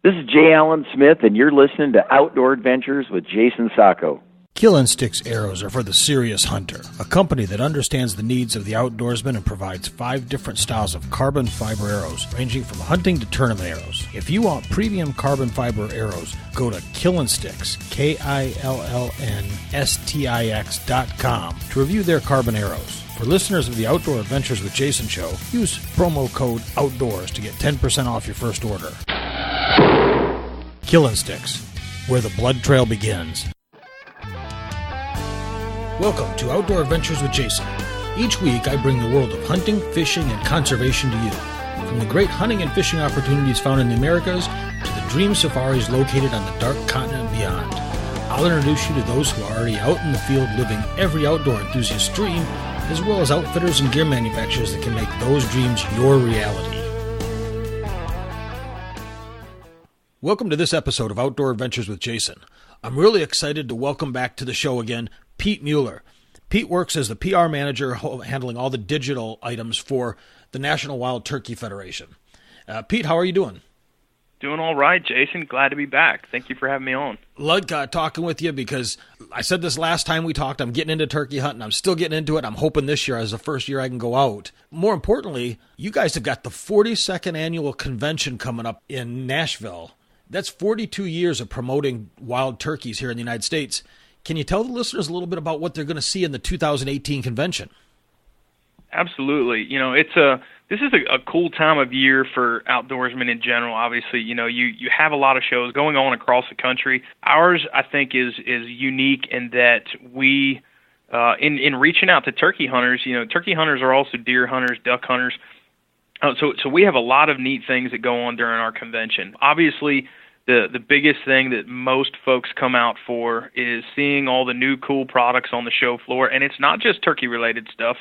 This is J. Allen Smith, and you're listening to Outdoor Adventures with Jayson Sacco. Kill and Sticks arrows are for the serious hunter, a company that understands the needs of the outdoorsman and provides 5 different styles of carbon fiber arrows, ranging from hunting to tournament arrows. If you want premium carbon fiber arrows, go to Kill and Sticks, KILLNSTIX.com to review their carbon arrows. For listeners of the Outdoor Adventures with Jayson show, use promo code OUTDOORS to get 10% off your first order. Kill and Sticks, where the blood trail begins. Welcome to Outdoor Adventures with Jayson. Each week I bring the world of hunting, fishing, and conservation to you. From the great hunting and fishing opportunities found in the Americas to the dream safaris located on the dark continent and beyond. I'll introduce you to those who are already out in the field living every outdoor enthusiast's dream, as well as outfitters and gear manufacturers that can make those dreams your reality. Welcome to this episode of Outdoor Adventures with Jayson. I'm really excited to welcome back to the show again Pete Muller. Pete works as the PR manager handling all the digital items for the National Wild Turkey Federation. Pete, how are you doing? Doing all right, Jayson. Glad to be back. Thank you for having me on. Like talking with you because I said this last time we talked, I'm getting into turkey hunting. I'm still getting into it. I'm hoping this year is the first year I can go out. More importantly, you guys have got the 42nd annual convention coming up in Nashville. That's 42 years of promoting wild turkeys here in the United States. Can you tell the listeners a little bit about what they're going to see in the 2018 convention? Absolutely. You know, this is a cool time of year for outdoorsmen in general. Obviously, you know, you have a lot of shows going on across the country. Ours, I think, is unique in that we, in reaching out to turkey hunters, you know, turkey hunters are also deer hunters, duck hunters. So we have a lot of neat things that go on during our convention. Obviously, the biggest thing that most folks come out for is seeing all the new cool products on the show floor, and it's not just turkey-related stuff.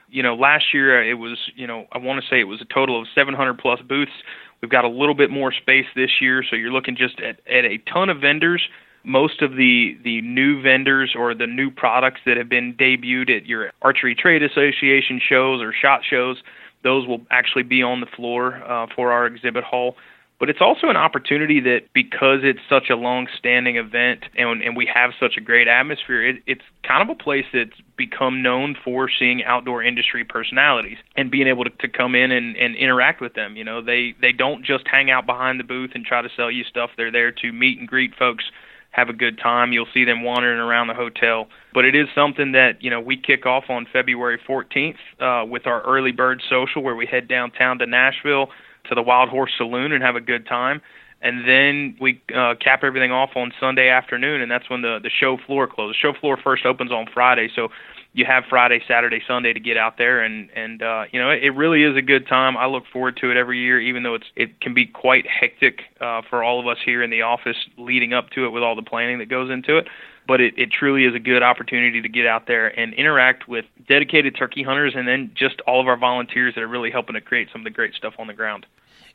You know, last year it was, you know, I want to say it was a total of 700-plus booths. We've got a little bit more space this year, so you're looking just at a ton of vendors. Most of the new vendors or the new products that have been debuted at your Archery Trade Association shows or SHOT shows, those will actually be on the floor for our exhibit hall. But it's also an opportunity that because it's such a long-standing event and we have such a great atmosphere, it's kind of a place that's become known for seeing outdoor industry personalities and being able to come in and interact with them. You know, they don't just hang out behind the booth and try to sell you stuff. They're there to meet and greet folks, have a good time. You'll see them wandering around the hotel. But it is something that, you know, we kick off on February 14th with our Early Bird Social, where we head downtown to Nashville to the Wild Horse Saloon and have a good time. And then we cap everything off on Sunday afternoon, and that's when the show floor closes. The show floor first opens on Friday, so you have Friday, Saturday, Sunday to get out there, and you know, it really is a good time. I look forward to it every year, even though it can be quite hectic for all of us here in the office leading up to it with all the planning that goes into it. But it truly is a good opportunity to get out there and interact with dedicated turkey hunters and then just all of our volunteers that are really helping to create some of the great stuff on the ground.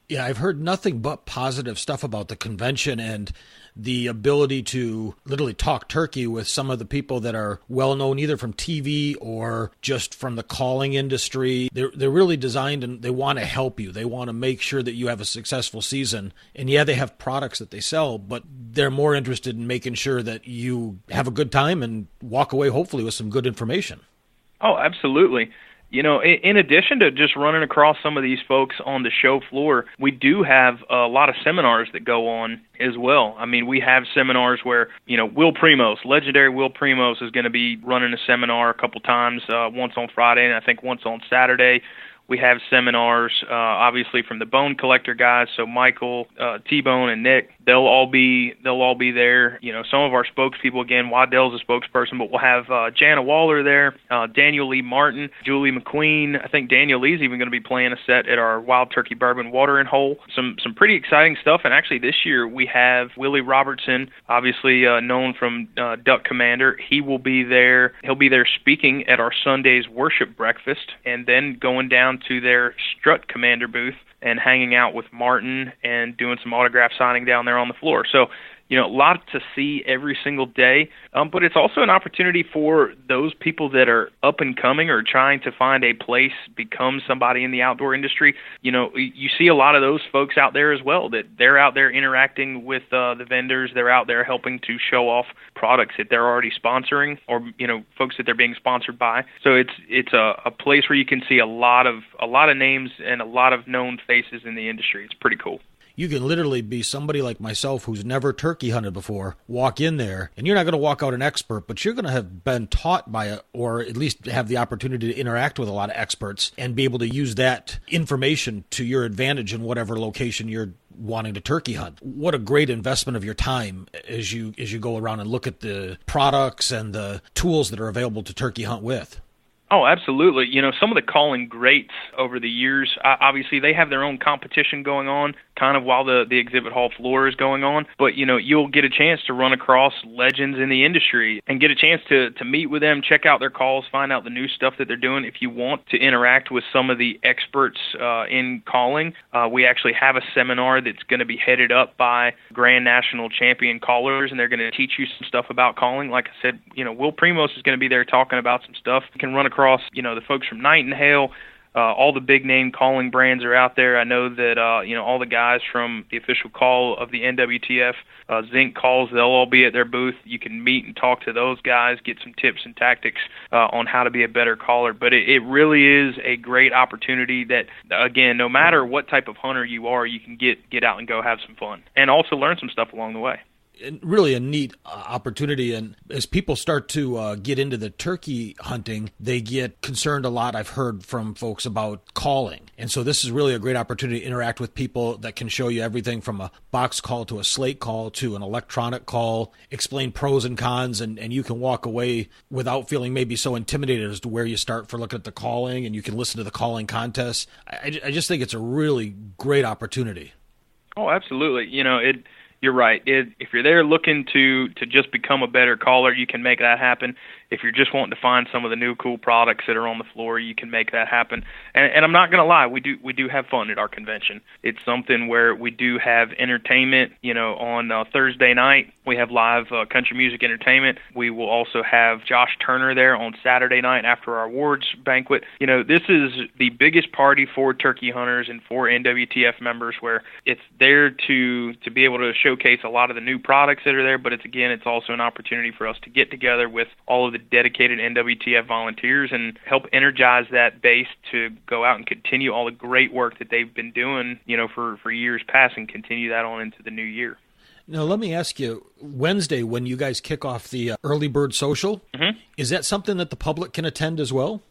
Yeah, I've heard nothing but positive stuff about the convention and the ability to literally talk turkey with some of the people that are well known either from TV or just from the calling industry. They're really designed and they want to help you. They want to make sure that you have a successful season. And yeah, they have products that they sell, but they're more interested in making sure that you have a good time and walk away hopefully with some good information. Oh, absolutely. You know, in addition to just running across some of these folks on the show floor, we do have a lot of seminars that go on as well. I mean, we have seminars where, you know, Will Primos, legendary Will Primos, is going to be running a seminar a couple times, once on Friday and I think once on Saturday. We have seminars, obviously, from the Bone Collector guys, so Michael, T-Bone, and Nick. They'll all be there. You know, some of our spokespeople, again, Waddell's a spokesperson, but we'll have Jana Waller there, Daniel Lee Martin, Julie McQueen. I think Daniel Lee's even going to be playing a set at our Wild Turkey Bourbon Watering Hole. Some pretty exciting stuff. And actually, this year we have Willie Robertson, obviously known from Duck Commander. He will be there. He'll be there speaking at our Sunday's worship breakfast, and then going down to their Strut Commander booth and hanging out with Martin and doing some autograph signing down there on the floor. So, a lot to see every single day. But it's also an opportunity for those people that are up and coming or trying to find a place, become somebody in the outdoor industry. You see a lot of those folks out there as well, that they're out there interacting with the vendors. They're out there helping to show off products that they're already sponsoring, or folks that they're being sponsored by. So it's a place where you can see a lot of names and a lot of known faces in the industry. It's pretty cool. You can literally be somebody like myself who's never turkey hunted before, walk in there, and you're not going to walk out an expert, but you're going to have been taught by or at least have the opportunity to interact with a lot of experts and be able to use that information to your advantage in whatever location you're wanting to turkey hunt. What a great investment of your time as you go around and look at the products and the tools that are available to turkey hunt with. Oh, absolutely. Some of the calling greats over the years, obviously they have their own competition going on kind of while the exhibit hall floor is going on. But, you'll get a chance to run across legends in the industry and get a chance to meet with them, check out their calls, find out the new stuff that they're doing. If you want to interact with some of the experts in calling, we actually have a seminar that's going to be headed up by Grand National Champion callers, and they're going to teach you some stuff about calling. Like I said, Will Primos is going to be there talking about some stuff. You can run across the folks from Nightingale. All the big name calling brands are out there. I know that all the guys from the official call of the NWTF Zinc calls, they'll all be at their booth. You can meet and talk to those guys, get some tips and tactics on how to be a better caller. But it really is a great opportunity that, again, no matter what type of hunter you are, you can get out and go have some fun and also learn some stuff along the way. Really a neat opportunity. And as people start to get into the turkey hunting, they get concerned a lot, I've heard from folks, about calling. And so this is really a great opportunity to interact with people that can show you everything from a box call to a slate call to an electronic call, explain pros and cons, and you can walk away without feeling maybe so intimidated as to where you start for looking at the calling, and you can listen to the calling contests. I just think it's a really great opportunity. Oh, absolutely. You're right. If you're there looking to just become a better caller, you can make that happen. If you're just wanting to find some of the new cool products that are on the floor, you can make that happen. And I'm not going to lie, we do have fun at our convention. It's something where we do have entertainment. On Thursday night, we have live country music entertainment. We will also have Josh Turner there on Saturday night after our awards banquet. This is the biggest party for turkey hunters and for NWTF members, where it's there to be able to showcase a lot of the new products that are there, but it's also an opportunity for us to get together with all of the dedicated NWTF volunteers and help energize that base to go out and continue all the great work that they've been doing, for years past, and continue that on into the new year. Now, let me ask you, Wednesday, when you guys kick off the Early Bird Social, is that something that the public can attend as well?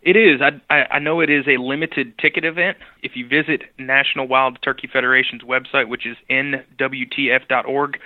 It is. I know it is a limited ticket event. If you visit National Wild Turkey Federation's website, which is nwtf.org,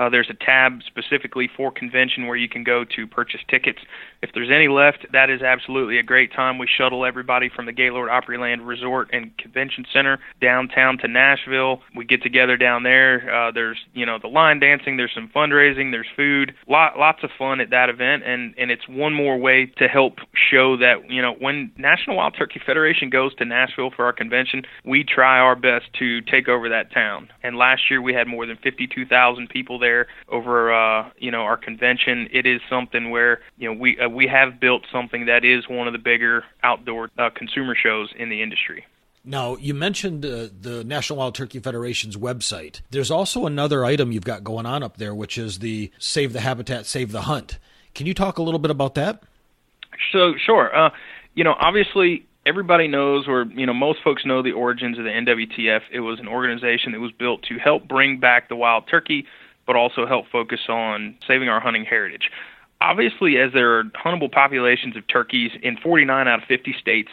there's a tab specifically for convention where you can go to purchase tickets. If there's any left, that is absolutely a great time. We shuttle everybody from the Gaylord Opryland Resort and Convention Center downtown to Nashville. We get together down there. There's, the line dancing. There's some fundraising. There's food. Lots of fun at that event, and it's one more way to help show that, when National Wild Turkey Federation goes to Nashville for our convention, we try our best to take over that town. And last year we had more than 52,000 people there over our convention. It is something where we have built something that is one of the bigger outdoor consumer shows in the industry. Now, you mentioned the National Wild Turkey Federation's website. There's also another item you've got going on up there, which is the Save the Habitat, Save the Hunt. Can you talk a little bit about that? So, sure. Obviously, everybody knows, or most folks know, the origins of the NWTF. It was an organization that was built to help bring back the wild turkey, but also help focus on saving our hunting heritage. Obviously, as there are huntable populations of turkeys in 49 out of 50 states,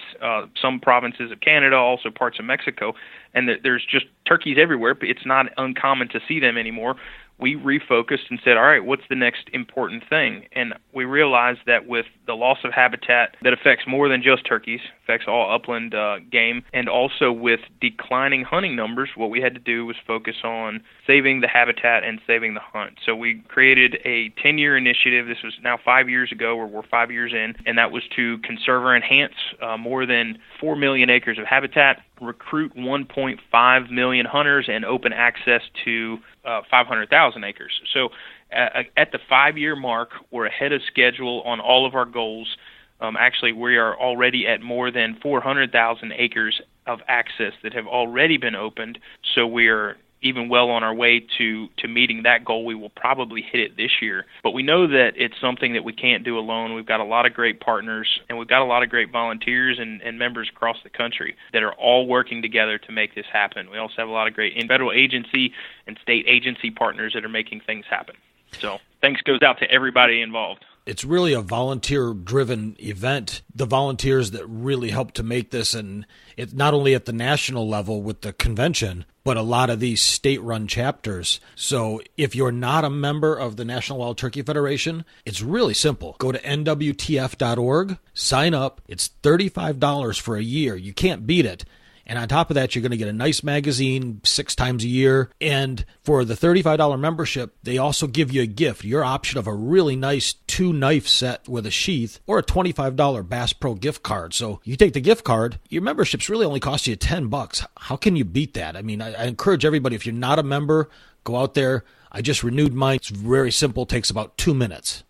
some provinces of Canada, also parts of Mexico, and there's just turkeys everywhere, but it's not uncommon to see them anymore. We refocused and said, all right, what's the next important thing? And we realized that with the loss of habitat that affects more than just turkeys, affects all upland game, and also with declining hunting numbers, what we had to do was focus on saving the habitat and saving the hunt. So we created a 10-year initiative. This was now 5 years ago, or we're 5 years in, and that was to conserve or enhance more than 4 million acres of habitat. recruit 1.5 million hunters and open access to 500,000 acres. So at the 5-year mark, we're ahead of schedule on all of our goals. Actually, we are already at more than 400,000 acres of access that have already been opened. So we are even well on our way to meeting that goal. We will probably hit it this year. But we know that it's something that we can't do alone. We've got a lot of great partners, and we've got a lot of great volunteers and members across the country that are all working together to make this happen. We also have a lot of great federal agency and state agency partners that are making things happen. So thanks goes out to everybody involved. It's really a volunteer-driven event. The volunteers that really help to make this, and it's not only at the national level with the convention, but a lot of these state-run chapters. So if you're not a member of the National Wild Turkey Federation, it's really simple. Go to nwtf.org, sign up. It's $35 for a year. You can't beat it. And on top of that, you're going to get a nice magazine 6 times a year. And for the $35 membership, they also give you a gift, your option of a really nice 2-knife set with a sheath or a $25 Bass Pro gift card. So you take the gift card, your membership's really only cost you $10. How can you beat that? I mean, I encourage everybody, if you're not a member, go out there. I just renewed mine. It's very simple. It takes about 2 minutes.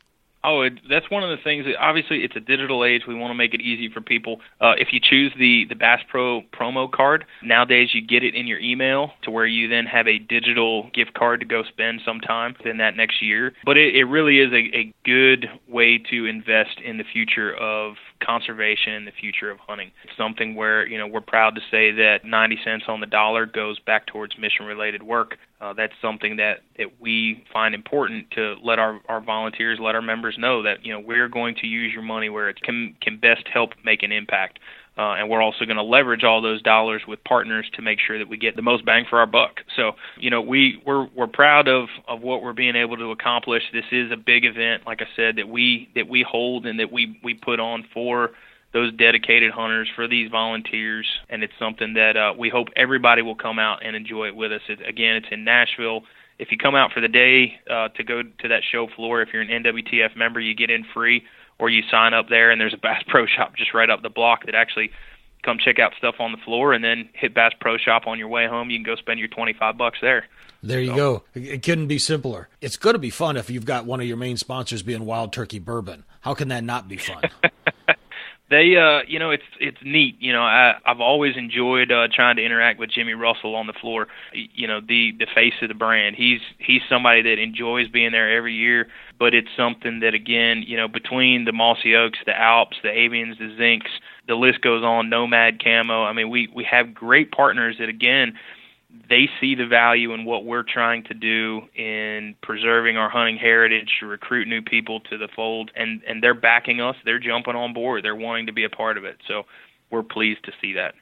That's one of the things that, obviously, it's a digital age. We want to make it easy for people. If you choose the Bass Pro promo card, nowadays you get it in your email to where you then have a digital gift card to go spend sometime within that next year. But it really is a good way to invest in the future of conservation and the future of hunting. It's something where, we're proud to say that 90 cents on the dollar goes back towards mission-related work. That's something that we find important to let our volunteers, let our members know that, we're going to use your money where it can best help make an impact. And we're also going to leverage all those dollars with partners to make sure that we get the most bang for our buck. So, we're proud of what we're being able to accomplish. This is a big event, like I said, that we hold and that we put on for those dedicated hunters, for these volunteers, and it's something that we hope everybody will come out and enjoy it with us. Again, it's in Nashville. If you come out for the day to go to that show floor, if you're an NWTF member, you get in free, or you sign up there, and there's a Bass Pro Shop just right up the block that actually come check out stuff on the floor, and then hit Bass Pro Shop on your way home. You can go spend your $25 there. There you go. It couldn't be simpler. It's going to be fun if you've got one of your main sponsors being Wild Turkey Bourbon. How can that not be fun? They, it's neat. I've always enjoyed trying to interact with Jimmy Russell on the floor. The face of the brand. He's somebody that enjoys being there every year. But it's something that, again, between the Mossy Oaks, the Alps, the Avians, the Zincs, the list goes on. Nomad Camo. I mean, we have great partners that, again, they see the value in what we're trying to do in preserving our hunting heritage, to recruit new people to the fold, and they're backing us. They're jumping on board. They're wanting to be a part of it. So we're pleased to see that.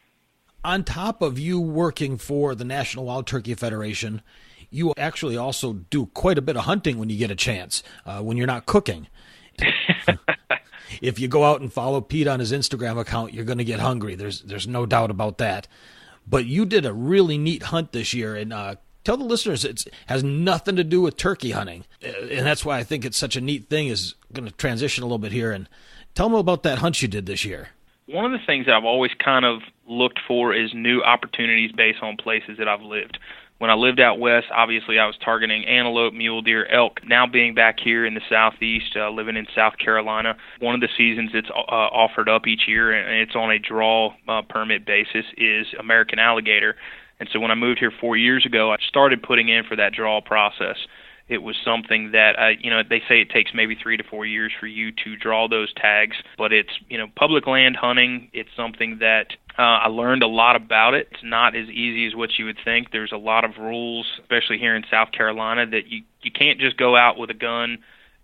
On top of you working for the National Wild Turkey Federation, you actually also do quite a bit of hunting when you get a chance, when you're not cooking. If you go out and follow Pete on his Instagram account, you're going to get hungry. There's no doubt about that. But you did a really neat hunt this year, and tell the listeners it has nothing to do with turkey hunting. And that's why I think it's such a neat thing, is going to transition a little bit here. And tell them about that hunt you did this year. One of the things that I've always kind of looked for is new opportunities based on places that I've lived. When I lived out west, obviously I was targeting antelope, mule deer, elk. Now being back here in the southeast, living in South Carolina, one of the seasons that's offered up each year, and it's on a draw permit basis, is American alligator. And so when I moved here 4 years ago, I started putting in for that draw process. It was something that, they say it takes maybe 3 to 4 years for you to draw those tags, but it's, public land hunting. It's something that I learned a lot about it. It's not as easy as what you would think. There's a lot of rules, especially here in South Carolina, that you can't just go out with a gun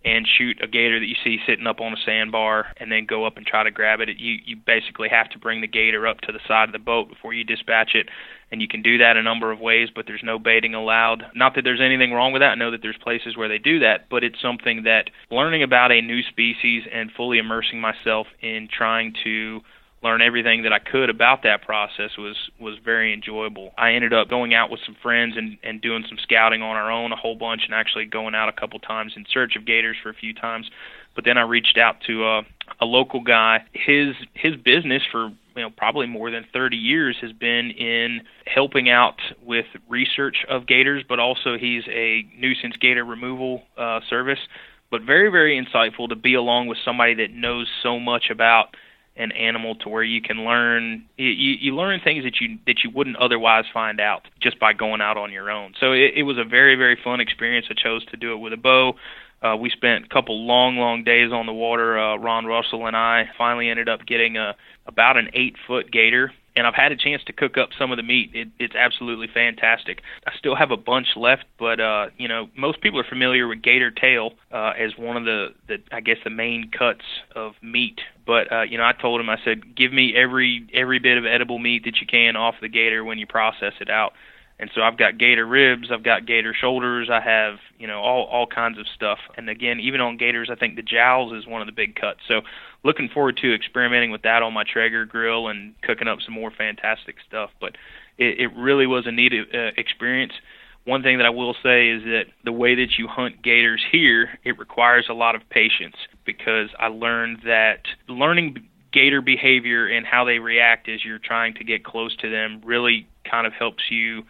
and shoot a gator that you see sitting up on a sandbar and then go up and try to grab it. You basically have to bring the gator up to the side of the boat before you dispatch it, and you can do that a number of ways, but there's no baiting allowed. Not that there's anything wrong with that. I know that there's places where they do that, but it's something that learning about a new species and fully immersing myself in trying to learn everything that I could about that process was very enjoyable. I ended up going out with some friends and doing some scouting on our own a whole bunch, and actually going out a couple times in search of gators for a few times. But then I reached out to a local guy. His business for probably more than 30 years has been in helping out with research of gators, but also he's a nuisance gator removal service. But very, very insightful to be along with somebody that knows so much about an animal to where you can learn you learn things that you wouldn't otherwise find out just by going out on your own. So it was a very, very fun experience. I chose to do it with a bow. We spent a couple long days on the water. Ron Russell and I finally ended up getting about an 8-foot gator, and I've had a chance to cook up some of the meat. It's absolutely fantastic. I still have a bunch left, but most people are familiar with gator tail as one of the I guess the main cuts of meat. But I told him, I said, give me every bit of edible meat that you can off the gator when you process it out. And so I've got gator ribs, I've got gator shoulders, I have, all kinds of stuff. And again, even on gators, I think the jowls is one of the big cuts. So looking forward to experimenting with that on my Traeger grill and cooking up some more fantastic stuff. But it really was a neat experience. One thing that I will say is that the way that you hunt gators here, it requires a lot of patience, because I learned that learning gator behavior and how they react as you're trying to get close to them really kind of helps you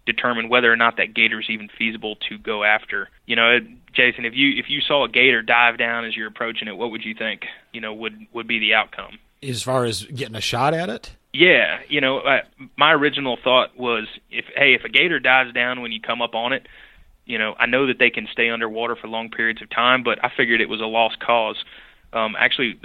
determine whether or not that gator is even feasible to go after. Jayson, if you saw a gator dive down as you're approaching it, what would you think, would be the outcome? As far as getting a shot at it? Yeah, my original thought was, if a gator dives down when you come up on it, I know that they can stay underwater for long periods of time, but I figured it was a lost cause. Actually,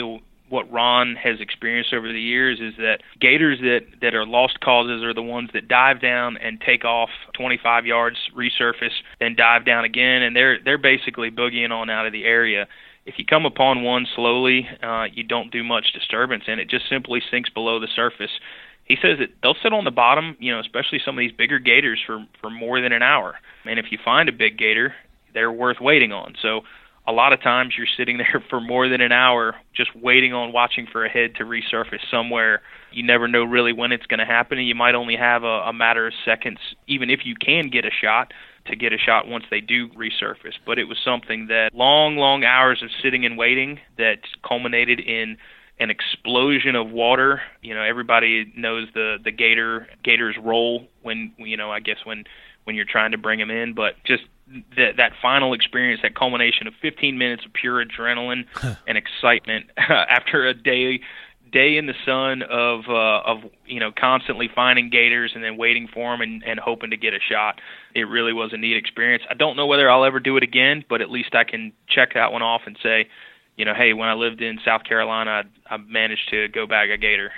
what Ron has experienced over the years is that gators that are lost causes are the ones that dive down and take off 25 yards, resurface, then dive down again, and they're basically boogieing on out of the area. If you come upon one slowly, you don't do much disturbance, and it just simply sinks below the surface. He says that they'll sit on the bottom, especially some of these bigger gators, for more than an hour. And if you find a big gator, they're worth waiting on. So a lot of times you're sitting there for more than an hour just waiting on, watching for a head to resurface somewhere. You never know really when it's going to happen, and you might only have a matter of seconds, even if you can get a shot, to get a shot once they do resurface. But it was something that long hours of sitting and waiting that culminated in an explosion of water. Everybody knows the gator's role when you're trying to bring them in, but just that final experience, that culmination of 15 minutes of pure adrenaline and excitement after a day in the sun of constantly finding gators and then waiting for them and hoping to get a shot. It really was a neat experience. I don't know whether I'll ever do it again, but at least I can check that one off and say, hey, when I lived in South Carolina, I managed to go bag a gator.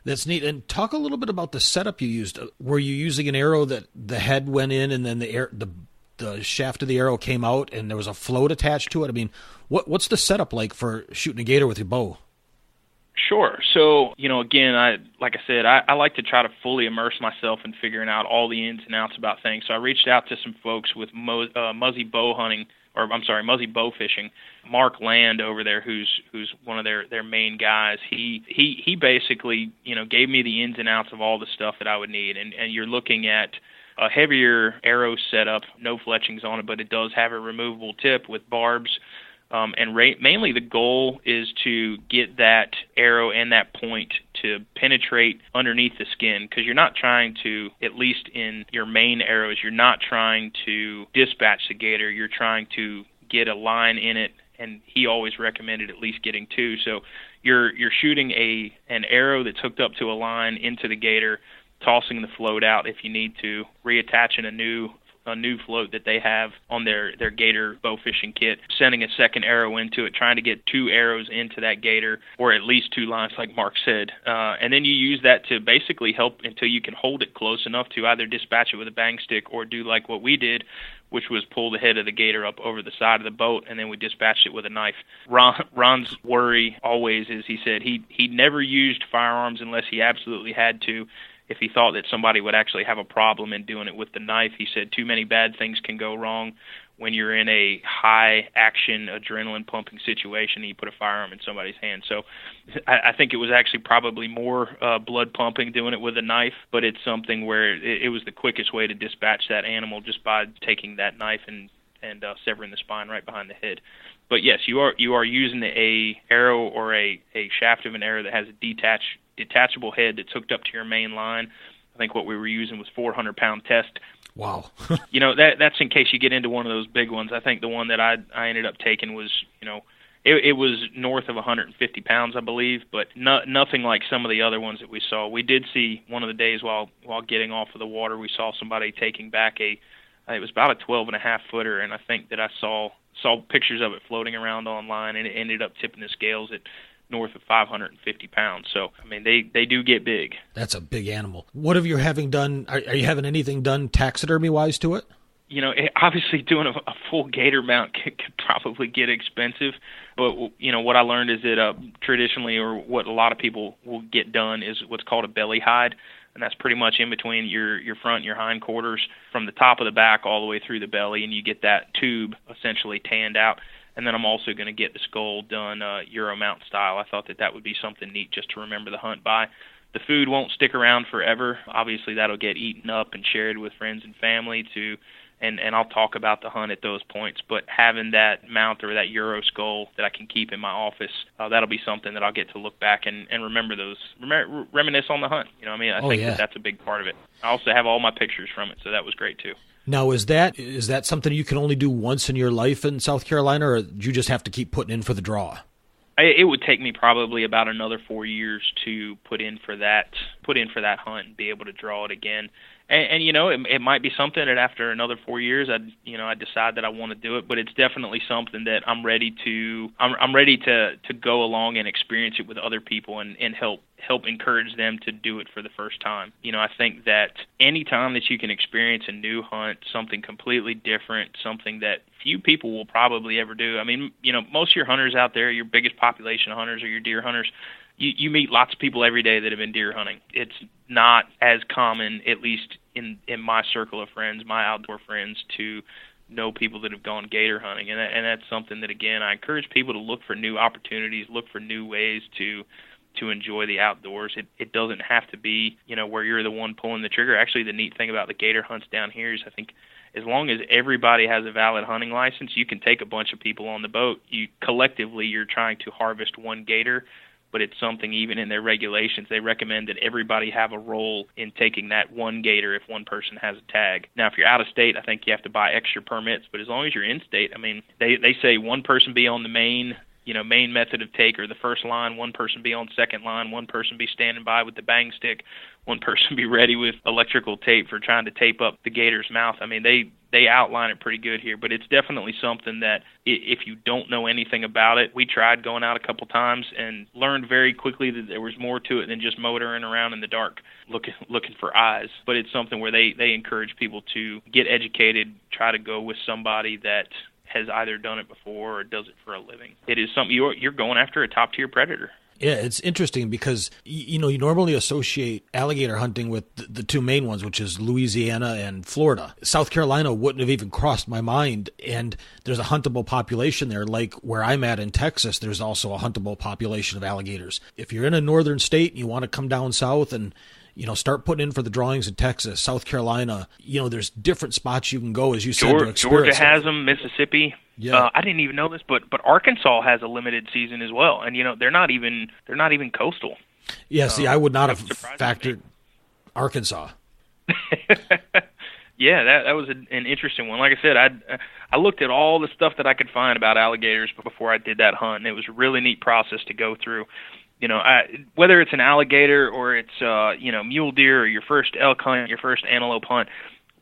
That's neat. And talk a little bit about the setup you used. Were you using an arrow that the head went in and then the shaft of the arrow came out and there was a float attached to it? I mean, what's the setup like for shooting a gator with your bow? Sure. So, again, I like to try to fully immerse myself in figuring out all the ins and outs about things. So I reached out to some folks with muzzy bow fishing. Mark Land over there, who's one of their main guys. He basically, gave me the ins and outs of all the stuff that I would need. And you're looking at a heavier arrow setup, no fletchings on it, but it does have a removable tip with barbs. Mainly the goal is to get that arrow and that point to penetrate underneath the skin, because you're not trying to, at least in your main arrows, you're not trying to dispatch the gator. You're trying to get a line in it, and he always recommended at least getting 2. So you're shooting an arrow that's hooked up to a line into the gator, tossing the float out if you need to, reattaching a new float that they have on their gator bow fishing kit, sending a second arrow into it, trying to get 2 arrows into that gator, or at least 2 lines like Mark said. And then you use that to basically help until you can hold it close enough to either dispatch it with a bang stick or do like what we did, which was pull the head of the gator up over the side of the boat, and then we dispatched it with a knife. Ron's worry always is, he said he never used firearms unless he absolutely had to. If he thought that somebody would actually have a problem in doing it with the knife, he said too many bad things can go wrong when you're in a high-action, adrenaline-pumping situation and you put a firearm in somebody's hand. So I think it was actually probably more blood-pumping doing it with a knife, but it's something where it was the quickest way to dispatch that animal just by taking that knife and severing the spine right behind the head. But yes, you are using a arrow or a shaft of an arrow that has a detached detachable head that's hooked up to your main line. I think what we were using was 400-pound test. Wow. That's in case you get into one of those big ones. I think the one that I ended up taking was, it was north of 150 pounds, I believe, but nothing like some of the other ones that we saw. We did see one of the days while getting off of the water, we saw somebody taking back it was about a 12.5 footer, and I think that I saw pictures of it floating around online, and it ended up tipping the scales at north of 550 pounds. So, I mean, they do get big. That's a big animal. What have you having done? Are you having anything done taxidermy-wise to it? Obviously doing a full gator mount could probably get expensive, but what I learned is that traditionally, or what a lot of people will get done, is what's called a belly hide, and that's pretty much in between your front and your hindquarters, from the top of the back all the way through the belly, and you get that tube essentially tanned out. And then I'm also going to get the skull done Euro mount style. I thought that would be something neat just to remember the hunt by. The food won't stick around forever. Obviously, that'll get eaten up and shared with friends and family and I'll talk about the hunt at those points. But having that mount or that Euro skull that I can keep in my office, that'll be something that I'll get to look back and remember reminisce on the hunt. I think that's a big part of it. I also have all my pictures from it, so that was great too. Now, is that something you can only do once in your life in South Carolina, or do you just have to keep putting in for the draw? It would take me probably about another 4 years to put in for that hunt and be able to draw it again. And it might be something that after another 4 years, I decide that I want to do it. But it's definitely something that I'm ready to go along and experience it with other people and help encourage them to do it for the first time. I think that any time that you can experience a new hunt, something completely different, something that few people will probably ever do. I mean, most of your hunters out there, your biggest population of hunters are your deer hunters. You meet lots of people every day that have been deer hunting. It's not as common, at least in my circle of friends, my outdoor friends, to know people that have gone gator hunting. And that's something that, again, I encourage people to look for new opportunities, look for new ways to enjoy the outdoors. It doesn't have to be, where you're the one pulling the trigger. Actually, the neat thing about the gator hunts down here is I think as long as everybody has a valid hunting license, you can take a bunch of people on the boat. Collectively, you're trying to harvest one gator, but it's something even in their regulations, they recommend that everybody have a role in taking that one gator if one person has a tag. Now, if you're out of state, I think you have to buy extra permits, but as long as you're in state, I mean, they say one person be on the main method of take, or the first line, one person be on second line, one person be standing by with the bang stick, one person be ready with electrical tape for trying to tape up the gator's mouth. I mean, they outline it pretty good here, but it's definitely something that if you don't know anything about it, we tried going out a couple times and learned very quickly that there was more to it than just motoring around in the dark looking for eyes. But it's something where they encourage people to get educated, try to go with somebody that has either done it before or does it for a living. It is something you're going after a top-tier predator. Yeah, it's interesting because, you normally associate alligator hunting with the two main ones, which is Louisiana and Florida. South Carolina wouldn't have even crossed my mind, and there's a huntable population there. Like where I'm at in Texas, there's also a huntable population of alligators. If you're in a northern state and you want to come down south and start putting in for the drawings in Texas, South Carolina, there's different spots you can go, as you said, to experience. Georgia has them, Mississippi. Yeah. I didn't even know this, but Arkansas has a limited season as well, and they're not even coastal. Yeah, see, I would not have factored Arkansas. Yeah, that was an interesting one. Like I said, I looked at all the stuff that I could find about alligators before I did that hunt, and it was a really neat process to go through. Whether it's an alligator or it's mule deer or your first elk hunt, your first antelope hunt,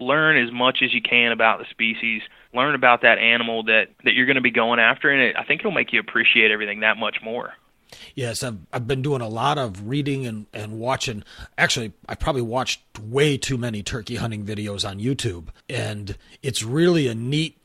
learn as much as you can about the species. Learn about that animal that you're going to be going after, and I think it'll make you appreciate everything that much more. Yes, I've been doing a lot of reading and watching. Actually, I probably watched way too many turkey hunting videos on YouTube, and it's really a neat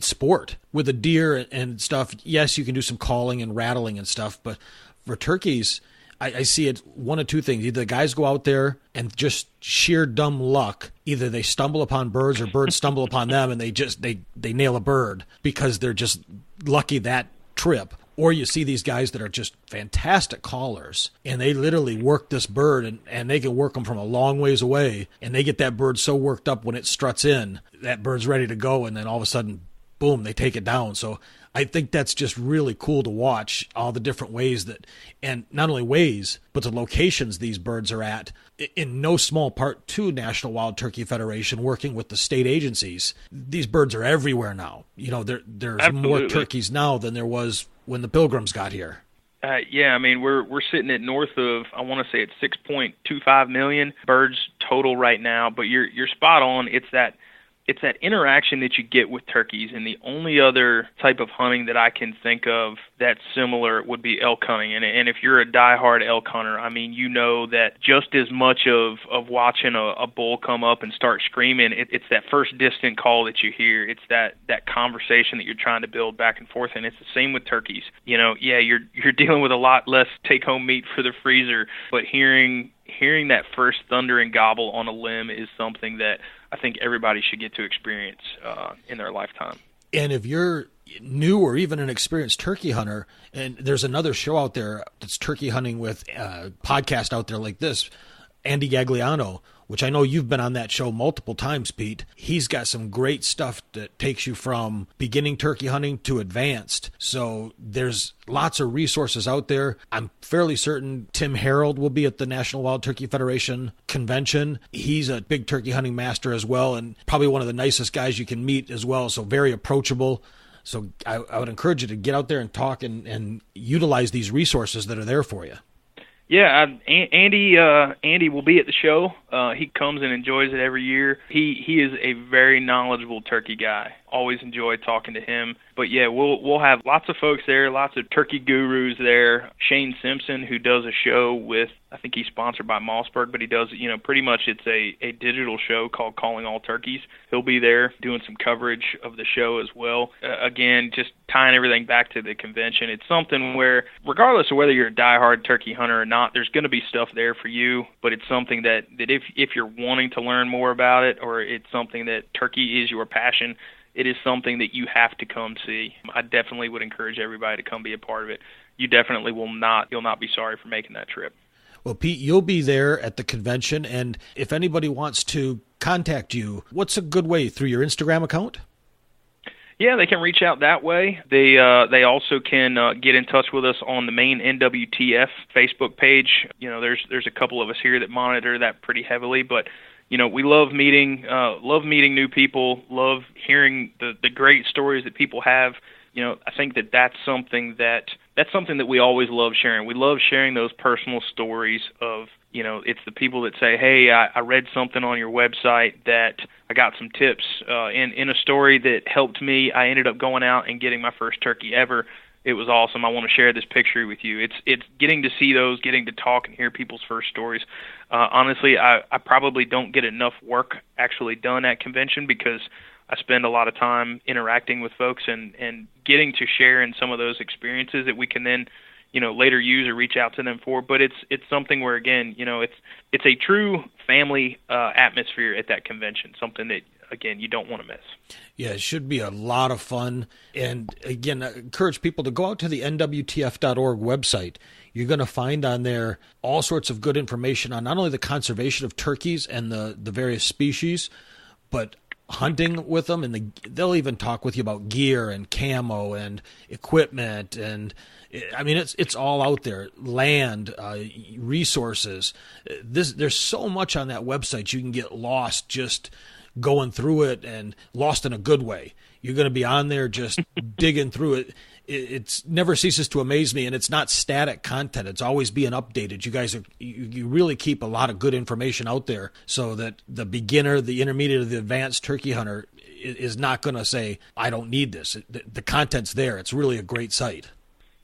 sport with a deer and stuff. Yes, you can do some calling and rattling and stuff, but for turkeys, I see it one of two things. Either the guys go out there and just sheer dumb luck, either they stumble upon birds or birds stumble upon them and they nail a bird because they're just lucky that trip. Or you see these guys that are just fantastic callers, and they literally work this bird, and they can work them from a long ways away, and they get that bird so worked up when it struts in, that bird's ready to go, and then all of a sudden, boom, they take it down. So I think that's just really cool to watch all the different ways that, and not only ways, but the locations these birds are at, in no small part to National Wild Turkey Federation working with the state agencies. These birds are everywhere now. There's Absolutely. more turkeys now than there was when the Pilgrims got here. Yeah, I mean, we're sitting at north of, I want to say it's 6.25 million birds total right now, but you're spot on. It's that interaction that you get with turkeys, and the only other type of hunting that I can think of that's similar would be elk hunting. And if you're a diehard elk hunter, I mean, you know that just as much of watching a bull come up and start screaming, it's that first distant call that you hear. It's that conversation that you're trying to build back and forth, and it's the same with turkeys. You're dealing with a lot less take-home meat for the freezer, but hearing that first thunder and gobble on a limb is something that I think everybody should get to experience in their lifetime. And if you're new or even an experienced turkey hunter, and there's another show out there that's turkey hunting with a podcast out there like this, Andy Gagliano, which I know you've been on that show multiple times, Pete. He's got some great stuff that takes you from beginning turkey hunting to advanced. So there's lots of resources out there. I'm fairly certain Tim Harold will be at the National Wild Turkey Federation convention. He's a big turkey hunting master as well, and probably one of the nicest guys you can meet as well, so very approachable. So I would encourage you to get out there and talk and utilize these resources that are there for you. Yeah, Andy will be at the show. He comes and enjoys it every year. He is a very knowledgeable turkey guy. Always enjoy talking to him. But yeah, we'll have lots of folks there, lots of turkey gurus there. Shane Simpson, who does a show with, I think he's sponsored by Mossberg, but he does, pretty much it's a digital show called Calling All Turkeys. He'll be there doing some coverage of the show as well. Again, just tying everything back to the convention. It's something where, regardless of whether you're a diehard turkey hunter or not, there's going to be stuff there for you, but it's something that if you're wanting to learn more about it, or it's something that turkey is your passion, it is something that you have to come see. I definitely would encourage everybody to come be a part of it. You definitely you'll not be sorry for making that trip. Well, Pete, you'll be there at the convention, and if anybody wants to contact you, what's a good way? Through your Instagram account? Yeah, they can reach out that way. They also can get in touch with us on the main NWTF Facebook page. There's a couple of us here that monitor that pretty heavily, but we love meeting new people, love hearing the great stories that people have. I think that's something that we always love sharing. We love sharing those personal stories of, it's the people that say, hey, I read something on your website that I got some tips in a story that helped me. I ended up going out and getting my first turkey ever. It was awesome. I want to share this picture with you. It's getting to see those, getting to talk and hear people's first stories. Honestly, I probably don't get enough work actually done at convention because I spend a lot of time interacting with folks and getting to share in some of those experiences that we can then, later use or reach out to them for. But it's something where, again, it's a true family atmosphere at that convention, something that, again, you don't want to miss. Yeah, it should be a lot of fun. And again, I encourage people to go out to the nwtf.org website. You're going to find on there all sorts of good information on not only the conservation of turkeys and the various species, but hunting with them. And they'll even talk with you about gear and camo and equipment. And I mean, it's all out there. Land, resources. There's so much on that website. You can get lost just going through it, and lost in a good way. You're going to be on there just digging through it. It never ceases to amaze me, and it's not static content. It's always being updated. You guys you really keep a lot of good information out there so that the beginner, the intermediate, or the advanced turkey hunter is not going to say, I don't need this. The content's there. It's really a great site.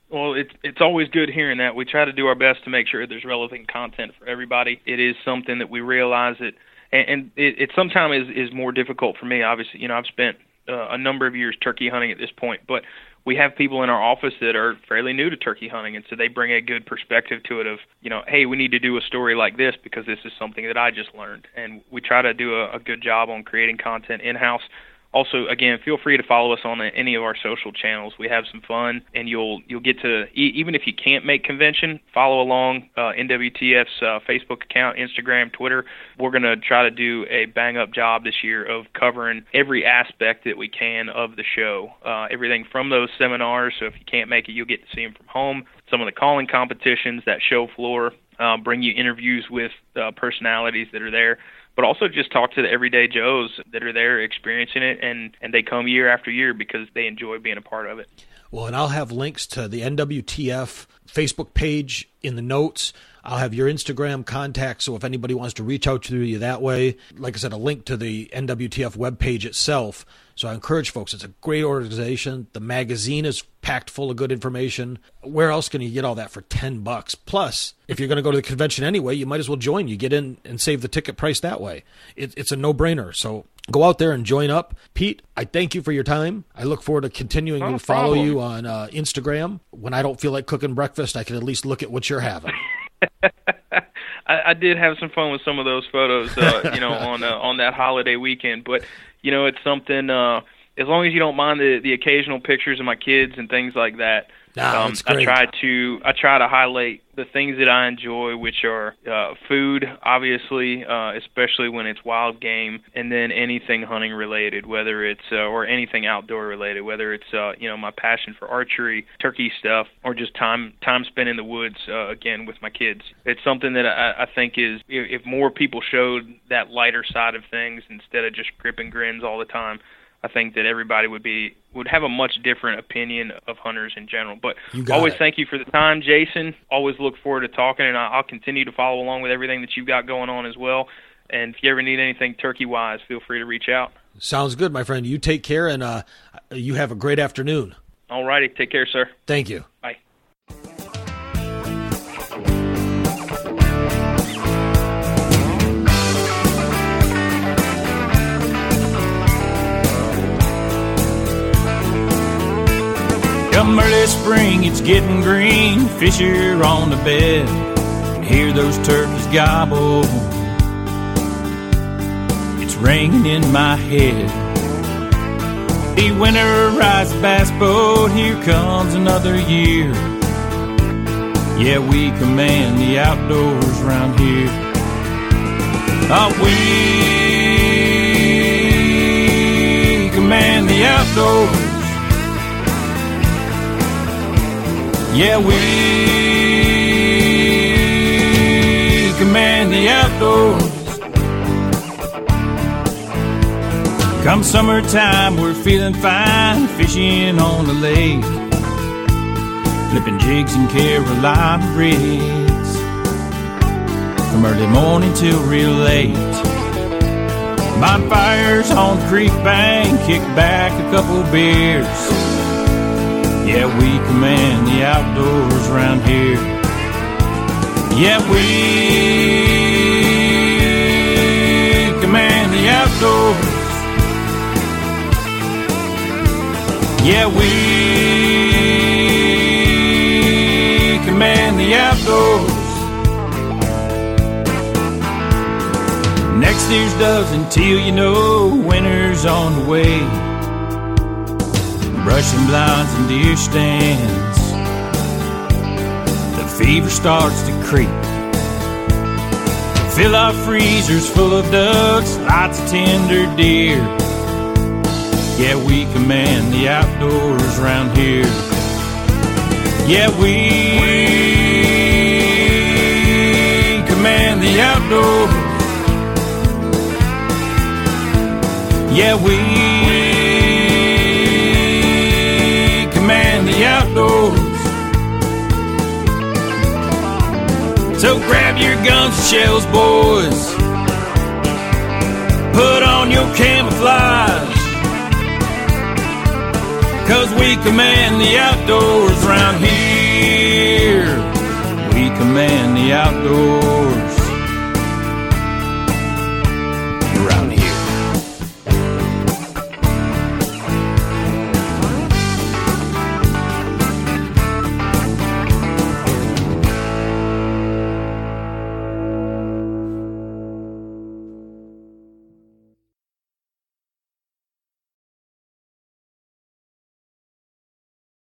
Well, it's always good hearing that. We try to do our best to make sure there's relevant content for everybody. It is something that we realize that, and it sometimes is more difficult for me. Obviously, I've spent a number of years turkey hunting at this point, but we have people in our office that are fairly new to turkey hunting, and so they bring a good perspective to it of, hey, we need to do a story like this because this is something that I just learned. And we try to do a good job on creating content in-house. Also, again, feel free to follow us on any of our social channels. We have some fun, and you'll get to, even if you can't make convention, follow along NWTF's Facebook account, Instagram, Twitter. We're going to try to do a bang-up job this year of covering every aspect that we can of the show. Everything from those seminars, so if you can't make it, you'll get to see them from home. Some of the calling competitions, that show floor, bring you interviews with personalities that are there, but also just talk to the everyday Joes that are there experiencing it, and they come year after year because they enjoy being a part of it. Well, and I'll have links to the NWTF Facebook page in the notes. I'll have your Instagram contact, so if anybody wants to reach out to you that way, like I said, a link to the NWTF webpage itself. So I encourage folks, it's a great organization. The magazine is packed full of good information. Where else can you get all that for $10? Plus, if you're going to go to the convention anyway, you might as well join. You get in and save the ticket price that way. It's a no-brainer. So go out there and join up. Pete, I thank you for your time. I look forward to continuing to follow you on Instagram. When I don't feel like cooking breakfast, I can at least look at what you're having. I did have some fun with some of those photos, on that holiday weekend. But it's something. As long as you don't mind the occasional pictures of my kids and things like that. It's great. I try to highlight the things that I enjoy, which are food, obviously, especially when it's wild game, and then anything hunting related, whether it's or anything outdoor related, whether it's my passion for archery, turkey stuff, or just time spent in the woods again with my kids. It's something that I think is, if more people showed that lighter side of things instead of just grip and grins all the time, I think that everybody would have a much different opinion of hunters in general. But always thank you for the time, Jayson. Always look forward to talking, and I'll continue to follow along with everything that you've got going on as well. And if you ever need anything turkey-wise, feel free to reach out. Sounds good, my friend. You take care, and you have a great afternoon. All righty. Take care, sir. Thank you. Bye. Come early spring, it's getting green, fish are on the bed, hear those turkeys gobble, it's ringing in my head. The winterized bass boat, here comes another year. Yeah, we command the outdoors round here. We command the outdoors. Yeah, we command the outdoors. Come summertime, we're feeling fine, fishing on the lake, flipping jigs and Carolina rigs, from early morning till real late. Bonfires on the creek bank, kick back a couple beers. Yeah, we command the outdoors around here. Yeah, we command the outdoors. Yeah, we command the outdoors. Next year's doves until you know winter's on the way. Brushing blinds and deer stands, the fever starts to creep. Fill our freezers full of ducks, lots of tender deer. Yeah, we command the outdoors around here. Yeah, we command the outdoors. Yeah, we command the outdoors. So grab your guns and shells, boys. Put on your camouflage, 'cause we command the outdoors round here. We command the outdoors.